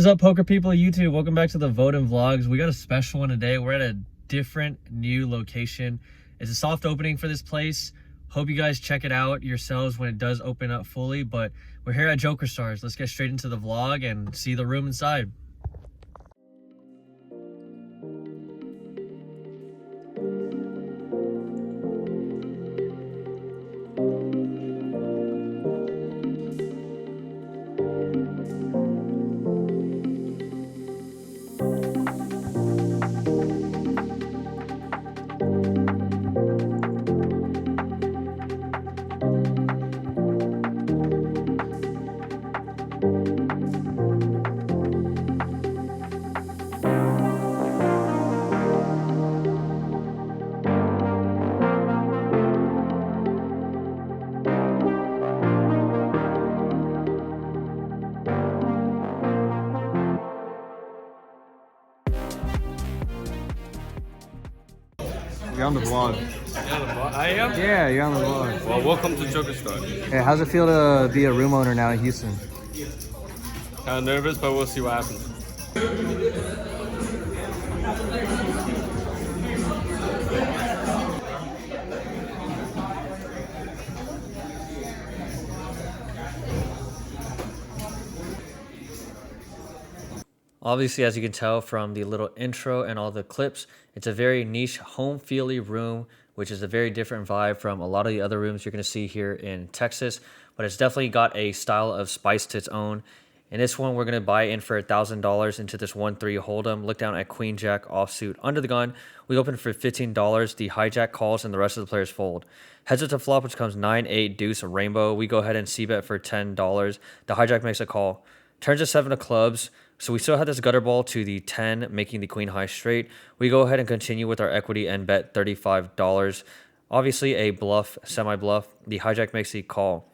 What's up, poker people of YouTube? Welcome back to the Vote and Vlogs. We got a special one today. We're at a different new location. It's a soft opening for this place. Hope you guys check it out yourselves when it does open up fully. But we're here at JokerStars. Let's get straight into the vlog and see the room inside. You're on the vlog. I am? Yeah, you're on the vlog. Well, welcome to JokerStars. Hey, how's it feel to be a room owner now in Houston? Kind of nervous, but we'll see what happens. Obviously, as you can tell from the little intro and all the clips, it's a very niche, home-feely room, which is a very different vibe from a lot of the other rooms you're going to see here in Texas. But it's definitely got a style of spice to its own. In this one, we're going to buy in for $1,000 into this 1-3 hold'em. Look down at Queen Jack offsuit under the gun. We open for $15. The hijack calls and the rest of the players fold. Heads up to flop, which comes 9-8 deuce rainbow. We go ahead and c-bet for $10. The hijack makes a call. Turns to 7 of clubs. So we still have this gutter ball to the 10, making the queen high straight. We go ahead and continue with our equity and bet $35. Obviously a bluff, semi-bluff. The hijack makes the call.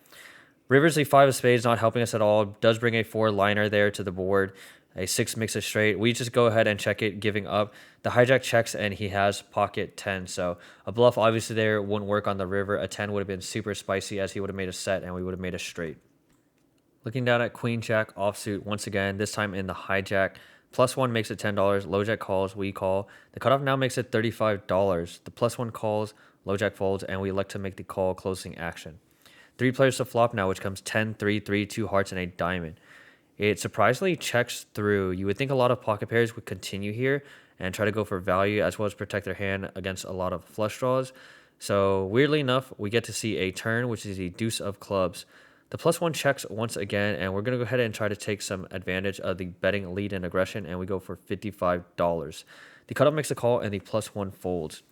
Rivers, the 5 of spades, not helping us at all. Does bring a 4-liner there to the board. A 6 makes a straight. We just go ahead and check it, giving up. The hijack checks, and he has pocket 10. So a bluff, obviously, there wouldn't work on the river. A 10 would have been super spicy, as he would have made a set, and we would have made a straight. Looking down at Queen Jack offsuit once again, this time in the hijack. +1 makes it $10. Low jack calls, we call. The cutoff now makes it $35. The +1 calls, low jack folds, and we elect to make the call closing action. 3 players to flop now, which comes 10, 3, 3, 2 hearts, and a diamond. It surprisingly checks through. You would think a lot of pocket pairs would continue here and try to go for value as well as protect their hand against a lot of flush draws. So weirdly enough, we get to see a turn, which is the deuce of clubs. The +1 checks once again, and we're going to go ahead and try to take some advantage of the betting lead and aggression, and we go for $55. The cutoff makes a call, and the +1 folds.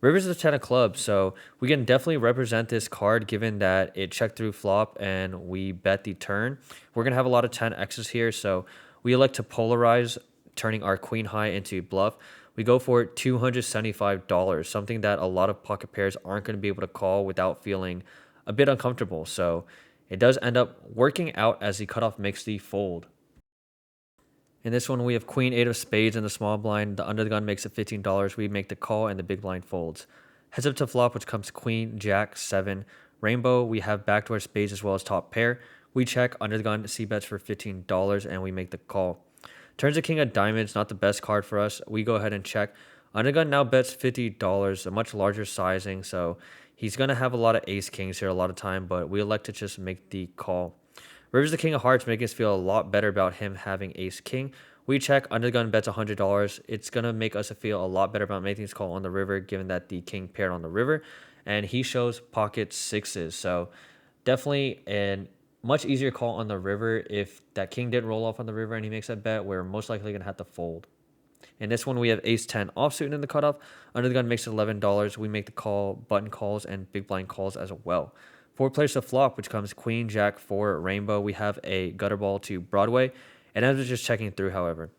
Rivers is a 10 of clubs, so we can definitely represent this card given that it checked through flop and we bet the turn. We're going to have a lot of 10Xs here, so we elect to polarize, turning our queen high into bluff. We go for $275, something that a lot of pocket pairs aren't going to be able to call without feeling a bit uncomfortable. So it does end up working out as the cutoff makes the fold. In this one, we have Queen 8 of spades in the small blind. The under the gun makes it $15. We make the call and the big blind folds. Heads up to flop, which comes Queen, Jack, 7. Rainbow, we have backdoor spades as well as top pair. We check under the gun, c-bets for $15, and we make the call. Turns to King of diamonds, not the best card for us. We go ahead and check. Under the gun now bets $50, a much larger sizing, so he's going to have a lot of ace kings here a lot of time, but we elect to just make the call. Rivers the king of hearts, making us feel a lot better about him having ace king. We check, under the gun bets $100. It's going to make us feel a lot better about making this call on the river, given that the king paired on the river, and he shows pocket 6s. So definitely a much easier call on the river. If that king didn't roll off on the river and he makes that bet, we're most likely going to have to fold. In this one, we have ace 10 offsuit in the cutoff. Under the gun makes it $11. We make the call, button calls, and big blind calls as well. 4 players to flop, which comes Queen, Jack, 4, Rainbow. We have a gutter ball to Broadway. And ends up just checking through, however.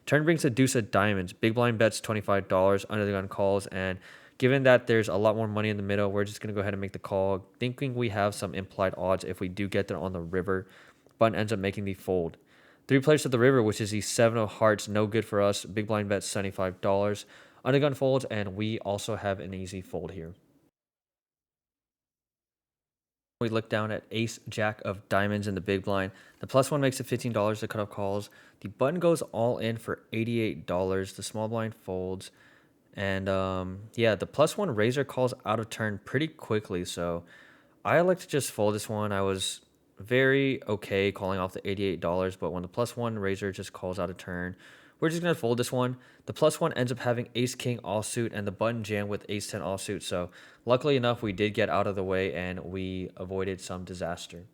Turn brings a deuce of diamonds. Big blind bets $25. Under the gun calls. And given that there's a lot more money in the middle, we're just going to go ahead and make the call, thinking we have some implied odds if we do get there on the river. Button ends up making the fold. 3 players to the river, which is the 7 of hearts. No good for us. Big blind bets $75. Under the gun folds, and we also have an easy fold here. We look down at ace jack of diamonds in the big blind. The +1 makes it $15 to cut off calls. The button goes all in for $88. The small blind folds. And yeah, the +1 razor calls out of turn pretty quickly. So I like to just fold this one. I was very okay calling off the $88, but when the +1 razor just calls out of turn, we're just going to fold this one. The +1 ends up having ace king offsuit and the button jam with ace 10 offsuit. So luckily enough, we did get out of the way and we avoided some disaster.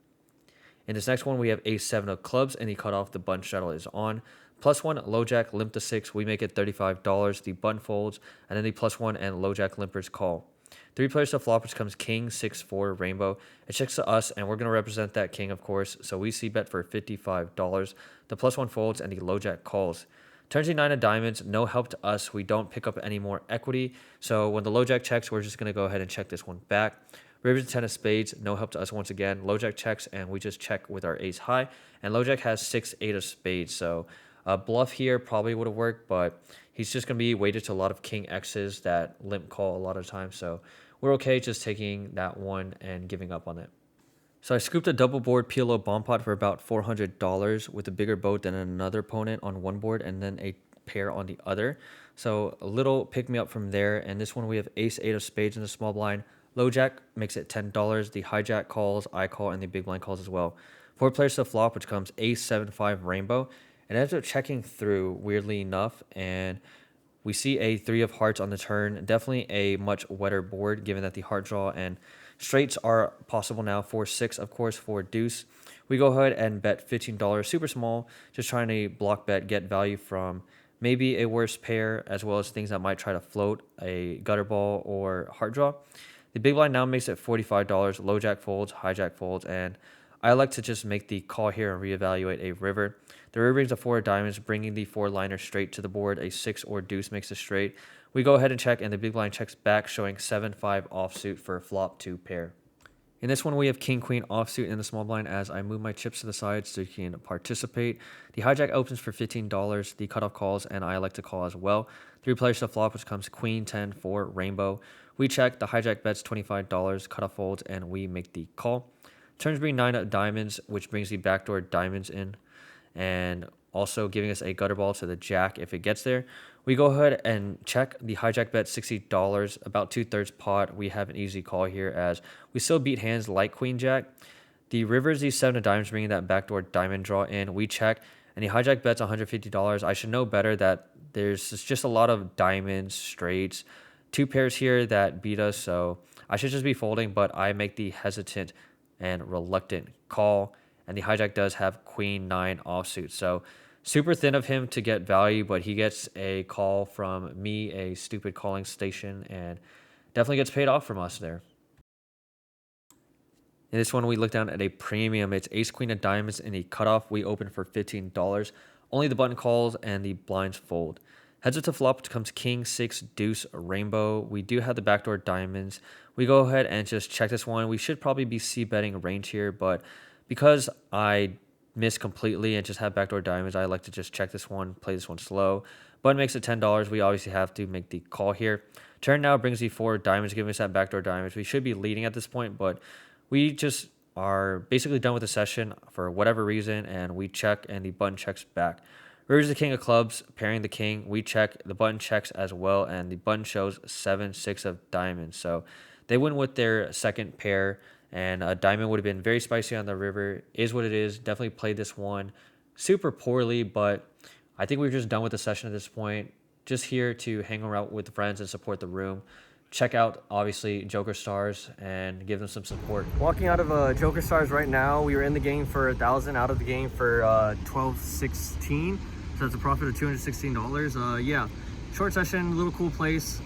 In this next one, we have ace 7 of clubs and the cutoff. The button straddle is on. +1 low jack limp to 6. We make it $35. The button folds and then the +1 and low jack limpers call. 3 players to flop, which comes king 6-4 rainbow. It checks to us, and we're going to represent that king, of course. So we see bet for $55. The +1 folds, and the low jack calls. Turns the 9 of diamonds, no help to us. We don't pick up any more equity. So when the low jack checks, we're just going to go ahead and check this one back. Rivers 10 of spades, no help to us once again. Low jack checks, and we just check with our ace high. And low jack has 6-8 of spades. So a bluff here probably would have worked, but he's just going to be weighted to a lot of king X's that limp call a lot of times. So we're okay just taking that one and giving up on it. So I scooped a double board PLO bomb pot for about $400 with a bigger boat than another opponent on one board and then a pair on the other. So a little pick me up from there. And this one we have ace 8 of spades in the small blind. Low jack makes it $10. The hijack calls, I call, and the big blind calls as well. 4 players to flop, which comes ace 7-5 rainbow. It ends up checking through weirdly enough, and we see a 3 of hearts on the turn. Definitely a much wetter board given that the heart draw and straights are possible now. 4-6, of course, for deuce. We go ahead and bet $15, super small, just trying to block bet, get value from maybe a worse pair, as well as things that might try to float, a gutter ball or heart draw. The big blind now makes it $45. Low jack folds, hijack folds, and I like to just make the call here and reevaluate a river. The river brings a 4 of diamonds, bringing the 4 liner straight to the board. A 6 or deuce makes a straight. We go ahead and check, and the big blind checks back, showing 7-5 offsuit for flop 2 pair. In this one, we have king queen offsuit in the small blind as I move my chips to the side so you can participate. The hijack opens for $15. The cutoff calls, and I like to call as well. 3 players to flop, which comes queen 10-4 rainbow. We check. The hijack bets $25. Cutoff folds, and we make the call. Turns bring 9 of diamonds, which brings the backdoor diamonds in, and also giving us a gutter ball to the jack if it gets there. We go ahead and check. The hijack bet $60, about 2/3 pot. We have an easy call here as we still beat hands like queen jack. The rivers, these 7 of diamonds, bringing that backdoor diamond draw in. We check, and the hijack bet's $150. I should know better that there's just a lot of diamonds, straights, 2 pairs here that beat us, so I should just be folding, but I make the hesitant and reluctant call, and the hijack does have queen 9 offsuit. So super thin of him to get value, but he gets a call from me, a stupid calling station, and definitely gets paid off from us there. In this one, we look down at a premium. It's ace queen of diamonds in the cutoff. We open for $15. Only the button calls and the blinds fold. Heads up to flop, which comes king 6 deuce rainbow. We do have the backdoor diamonds. We go ahead and just check this one. We should probably be c-betting range here, but because I missed completely and just have backdoor diamonds, I like to just check this one, play this one slow. Button makes it $10. We obviously have to make the call here. Turn now brings the 4 diamonds, giving us that backdoor diamonds. We should be leading at this point, but we just are basically done with the session for whatever reason, and we check, and the button checks back. River's the king of clubs, pairing the king. We check, the button checks as well, and the button shows 7-6 of diamonds. So they win with their second pair, and a diamond would have been very spicy on the river. Is what it is. Definitely played this one super poorly, but I think we're just done with the session at this point. Just here to hang around with friends and support the room. Check out, obviously, JokerStars and give them some support. Walking out of JokerStars right now. We were in the game for 1,000, out of the game for 12.16. So that's a profit of $216. Yeah, short session, little cool place.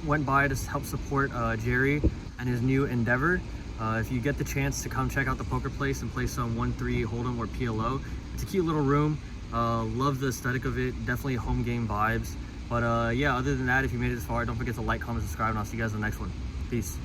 Went by to help support Jerry and his new endeavor. If you get the chance to come check out the poker place and play some 1-3 Hold'em or PLO, it's a cute little room. Love the aesthetic of it. Definitely home game vibes. But yeah, other than that, if you made it this far, don't forget to like, comment, subscribe, and I'll see you guys in the next one. Peace.